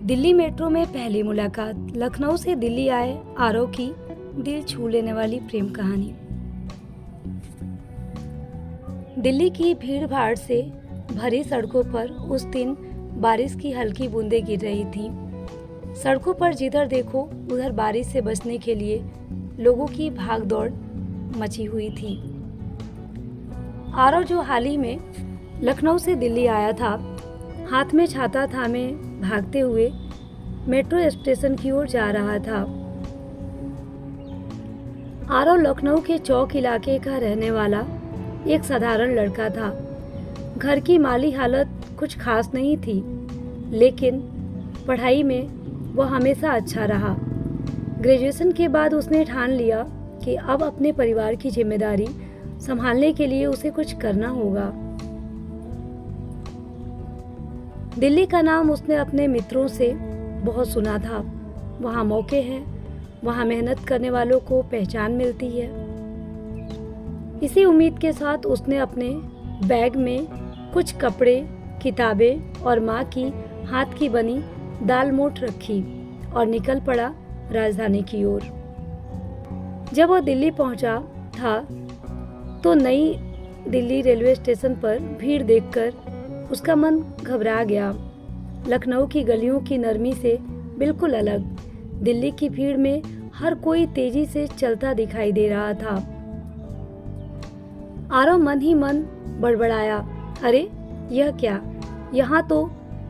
Delhi metro में पहली मुलाकात। लखनऊ से दिल्ली आए आरव की दिल छू लेने वाली प्रेम कहानी। दिल्ली की भीड़ भाड़ से भरी सड़कों पर उस दिन बारिश की हल्की बूंदें गिर रही थीं। सड़कों पर जिधर देखो उधर बारिश से बचने के लिए लोगों की भाग दौड़ मची हुई थी। आरव, जो हाल ही में लखनऊ से दिल्ली आया था, हाथ में छाता थामे भागते हुए मेट्रो स्टेशन की ओर जा रहा था। आरव लखनऊ के चौक इलाके का रहने वाला एक साधारण लड़का था। घर की माली हालत कुछ खास नहीं थी, लेकिन पढ़ाई में वह हमेशा अच्छा रहा। ग्रेजुएशन के बाद उसने ठान लिया कि अब अपने परिवार की जिम्मेदारी संभालने के लिए उसे कुछ करना होगा। दिल्ली का नाम उसने अपने मित्रों से बहुत सुना था। वहाँ मौके हैं, वहाँ मेहनत करने वालों को पहचान मिलती है। इसी उम्मीद के साथ उसने अपने बैग में कुछ कपड़े, किताबें और माँ की हाथ की बनी दाल मोठ रखी और निकल पड़ा राजधानी की ओर। जब वह दिल्ली पहुंचा था तो नई दिल्ली रेलवे स्टेशन पर भीड़ देखकर उसका मन घबरा गया। लखनऊ की गलियों की नरमी से बिल्कुल अलग दिल्ली की भीड़ में हर कोई तेजी से चलता दिखाई दे रहा था। आरव मन ही मन बड़बड़ाया, अरे यह क्या, यहाँ तो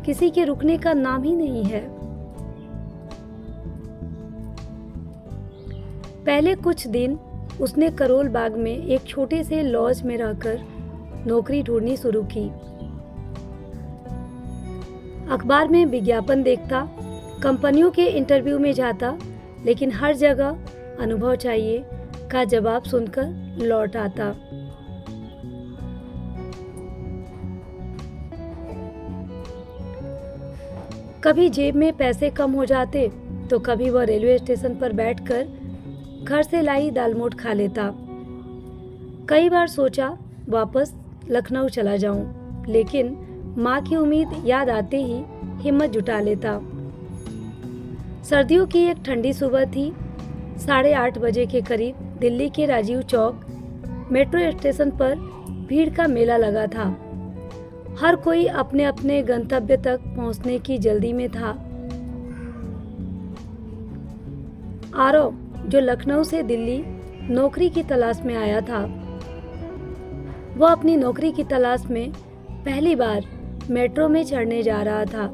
किसी के रुकने का नाम ही नहीं है। पहले कुछ दिन उसने करोल बाग में एक छोटे से लॉज में रहकर नौकरी ढूंढनी शुरू की। अखबार में विज्ञापन देखता, कंपनियों के इंटरव्यू में जाता, लेकिन हर जगह अनुभव चाहिए का जवाब सुनकर लौट आता। कभी जेब में पैसे कम हो जाते तो कभी वह रेलवे स्टेशन पर बैठकर घर से लाई दालमोठ खा लेता। कई बार सोचा वापस लखनऊ चला जाऊं, लेकिन माँ की उम्मीद याद आते ही हिम्मत जुटा लेता। सर्दियों की एक ठंडी सुबह थी। 8:30 बजे के करीब दिल्ली के राजीव चौक मेट्रो स्टेशन पर भीड़ का मेला लगा था। हर कोई अपने अपने गंतव्य तक पहुंचने की जल्दी में था। आरव, जो लखनऊ से दिल्ली नौकरी की तलाश में आया था, वह अपनी नौकरी की तलाश में पहली बार मेट्रो में चढ़ने जा रहा था।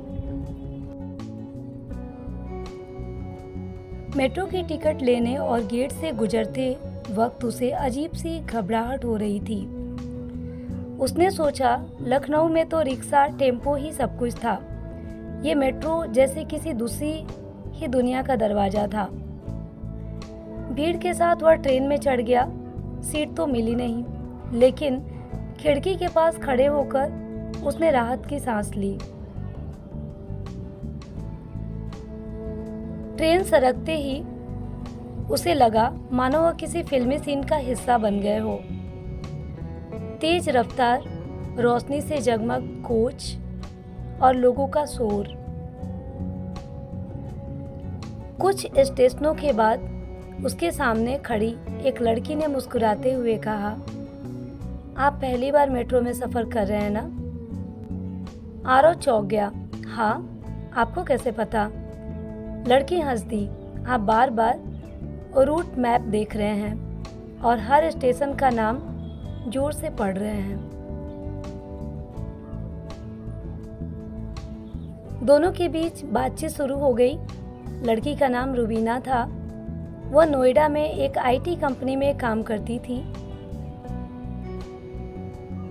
मेट्रो की टिकट लेने और गेट से गुजरते वक्त उसे अजीब सी घबराहट हो रही थी। उसने सोचा लखनऊ में तो रिक्शा, टेम्पो ही सब कुछ था। ये मेट्रो जैसे किसी दूसरी ही दुनिया का दरवाजा था। भीड़ के साथ वह ट्रेन में चढ़ गया। सीट तो मिली नहीं, लेकिन खिड़की के पास खड़े होकर उसने राहत की सांस ली। ट्रेन सरकते ही उसे लगा मानो वह किसी फिल्मी सीन का हिस्सा बन गए हो। तेज रफ्तार, रोशनी से जगमग कोच और लोगों का शोर। कुछ स्टेशनों के बाद उसके सामने खड़ी एक लड़की ने मुस्कुराते हुए कहा, आप पहली बार मेट्रो में सफर कर रहे हैं ना? आरव चौंक गया। हाँ, आपको कैसे पता? लड़की हंस दी। आप बार बार रूट मैप देख रहे हैं और हर स्टेशन का नाम जोर से पढ़ रहे हैं। दोनों के बीच बातचीत शुरू हो गई। लड़की का नाम रुबीना था। वह नोएडा में एक आईटी कंपनी में काम करती थी।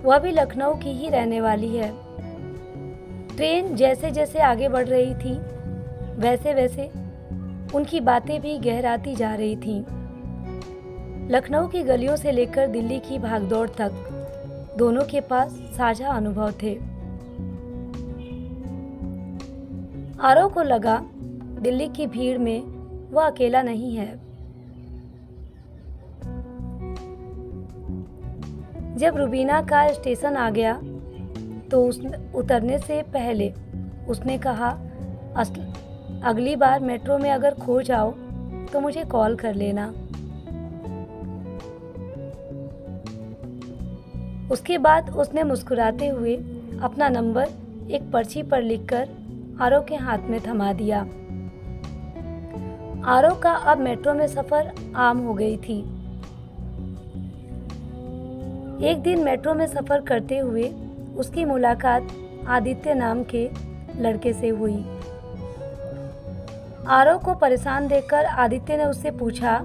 वह भी लखनऊ की ही रहने वाली है। ट्रेन जैसे जैसे आगे बढ़ रही थी, वैसे वैसे उनकी बातें भी गहराती जा रही थीं। लखनऊ की गलियों से लेकर दिल्ली की भागदौड़ तक दोनों के पास साझा अनुभव थे। आरव को लगा दिल्ली की भीड़ में वह अकेला नहीं है। जब रुबीना का स्टेशन आ गया तो उतरने से पहले उसने कहा, अगली बार मेट्रो में अगर खो जाओ तो मुझे कॉल कर लेना। उसके बाद उसने मुस्कुराते हुए अपना नंबर एक पर्ची पर लिखकर आरव के हाथ में थमा दिया। आरव का अब मेट्रो में सफर आम हो गई थी। एक दिन मेट्रो में सफर करते हुए उसकी मुलाकात आदित्य नाम के लड़के से हुई। आरव को परेशान देखकर आदित्य ने उससे पूछा,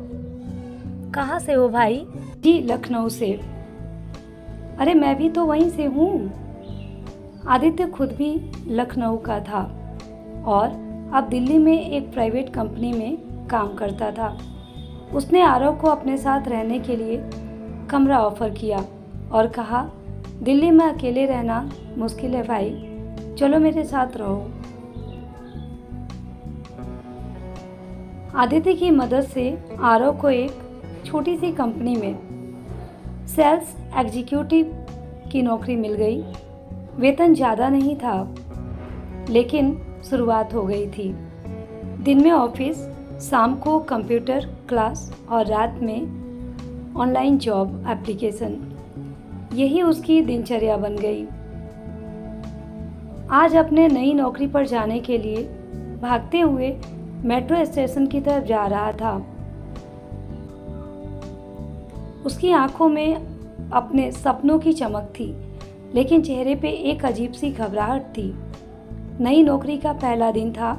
कहाँ से हो भाई? जी लखनऊ से। अरे मैं भी तो वहीं से हूँ। आदित्य खुद भी लखनऊ का था और अब दिल्ली में एक प्राइवेट कंपनी में काम करता था। उसने आरव को अपने साथ रहने के लिए कमरा ऑफर किया और कहा, दिल्ली में अकेले रहना मुश्किल है भाई, चलो मेरे साथ रहो। आदित्य की मदद से आरव को एक छोटी सी कंपनी में सेल्स एग्जीक्यूटिव की नौकरी मिल गई। वेतन ज़्यादा नहीं था, लेकिन शुरुआत हो गई थी। दिन में ऑफिस, शाम को कंप्यूटर क्लास और रात में ऑनलाइन जॉब एप्लीकेशन। यही उसकी दिनचर्या बन गई। आज अपने नई नौकरी पर जाने के लिए भागते हुए मेट्रो स्टेशन की तरफ जा रहा था। उसकी आंखों में अपने सपनों की चमक थी, लेकिन चेहरे पे एक अजीब सी घबराहट थी। नई नौकरी का पहला दिन था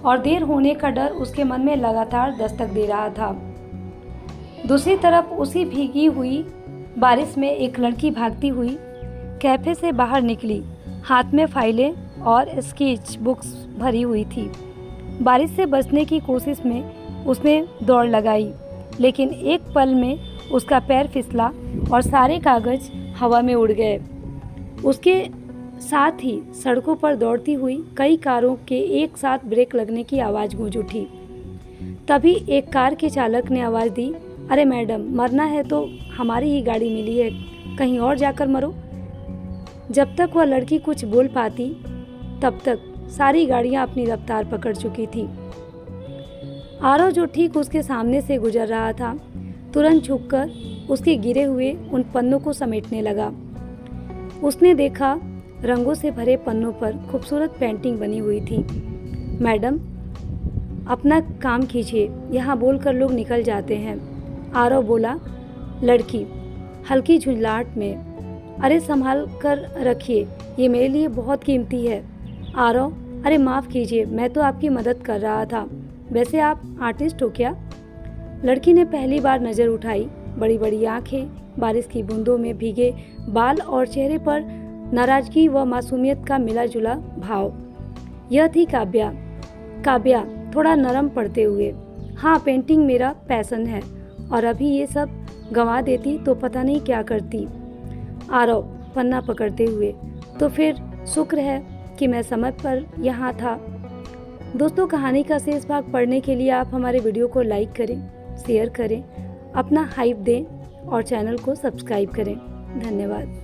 और देर होने का डर उसके मन में लगातार दस्तक दे रहा था। दूसरी तरफ उसी भीगी हुई बारिश में एक लड़की भागती हुई कैफे से बाहर निकली। हाथ में फाइलें और स्केच बुक्स भरी हुई थी। बारिश से बचने की कोशिश में उसने दौड़ लगाई, लेकिन एक पल में उसका पैर फिसला और सारे कागज हवा में उड़ गए। उसके साथ ही सड़कों पर दौड़ती हुई कई कारों के एक साथ ब्रेक लगने की आवाज़ गूंज उठी। तभी एक कार के चालक ने आवाज़ दी, अरे मैडम, मरना है तो हमारी ही गाड़ी मिली है, कहीं और जाकर मरो। जब तक वह लड़की कुछ बोल पाती, तब तक सारी गाड़ियां अपनी रफ्तार पकड़ चुकी थी। आरव, जो ठीक उसके सामने से गुजर रहा था, तुरंत झुककर उसके गिरे हुए उन पन्नों को समेटने लगा। उसने देखा रंगों से भरे पन्नों पर खूबसूरत पेंटिंग बनी हुई थी। मैडम, अपना काम कीजिए, यहाँ बोलकर लोग निकल जाते हैं। आरव बोला। लड़की हल्की झुंझलाहट में, अरे संभाल कर रखिए, ये मेरे लिए बहुत कीमती है। आरव, अरे माफ़ कीजिए, मैं तो आपकी मदद कर रहा था। वैसे आप आर्टिस्ट हो क्या? लड़की ने पहली बार नज़र उठाई। बड़ी बड़ी आंखें, बारिश की बूंदों में भीगे बाल और चेहरे पर नाराजगी व मासूमियत का मिला जुला भाव। यह थी काव्या। काव्या थोड़ा नरम पड़ते हुए, हाँ, पेंटिंग मेरा पैशन है और अभी ये सब गंवा देती तो पता नहीं क्या करती। आरव पन्ना पकड़ते हुए, तो फिर शुक्र है कि मैं समय पर यहाँ था। दोस्तों, कहानी का शेष भाग पढ़ने के लिए आप हमारे वीडियो को लाइक करें, शेयर करें, अपना हाइप दें और चैनल को सब्सक्राइब करें। धन्यवाद।